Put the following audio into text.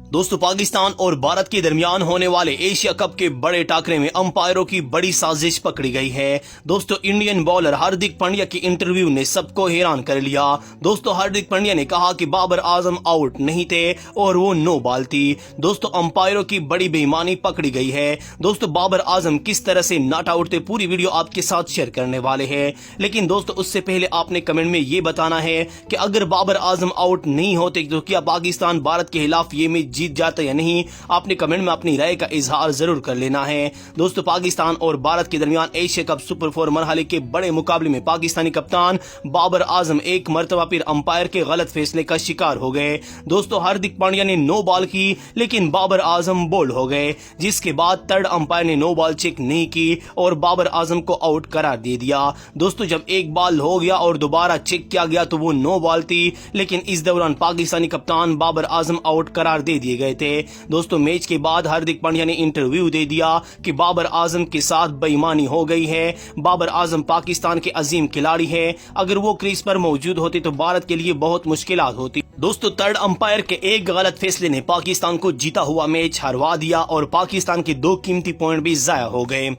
दोस्तों पाकिस्तान और भारत के दरमियान होने वाले एशिया कप के बड़े टाकरे में अंपायरों की बड़ी साजिश पकड़ी गई है। दोस्तों इंडियन बॉलर हार्दिक पांड्या की इंटरव्यू ने सबको हैरान कर लिया। दोस्तों हार्दिक पांड्या ने कहा कि बाबर आजम आउट नहीं थे और वो नो बॉल थी। दोस्तों अंपायरों की बड़ी बेईमानी पकड़ी गई है। दोस्तों बाबर आजम किस तरह से नॉट आउट थे, पूरी वीडियो आपके साथ शेयर करने वाले हैं। लेकिन दोस्तों उससे पहले आपने कमेंट में ये बताना है कि अगर बाबर आजम आउट नहीं होते तो क्या पाकिस्तान भारत के खिलाफ ये मैच जीत जाता या नहीं। आपने कमेंट में अपनी राय का इजहार जरूर कर लेना है। दोस्तों पाकिस्तान और भारत के दरमियान एशिया कप सुपर 4 मरहले के बड़े मुकाबले में पाकिस्तानी कप्तान बाबर आजम एक मरतबा फिर अंपायर के गलत फैसले का शिकार हो गए। दोस्तों हार्दिक पांड्या ने नो बॉल की लेकिन बाबर आजम बोल्ड हो गए, जिसके बाद थर्ड अंपायर ने नो बॉल चेक नहीं की और बाबर आजम को आउट करार दे दिया। दोस्तों जब एक बॉल हो गया और दोबारा चेक किया गया तो वो नो बॉल थी, लेकिन इस दौरान पाकिस्तानी कप्तान बाबर आजम आउट करार दे दिए गए थे। दोस्तों मैच के बाद हार्दिक पांड्या ने इंटरव्यू दे दिया कि बाबर आजम के साथ बेईमानी हो गई है। बाबर आजम पाकिस्तान के अजीम खिलाड़ी है, अगर वो क्रीज पर मौजूद होते तो भारत के लिए बहुत मुश्किलात होती। दोस्तों थर्ड अंपायर के एक गलत फैसले ने पाकिस्तान को जीता हुआ मैच हरवा दिया और पाकिस्तान के 2 कीमती पॉइंट भी जाया हो गए।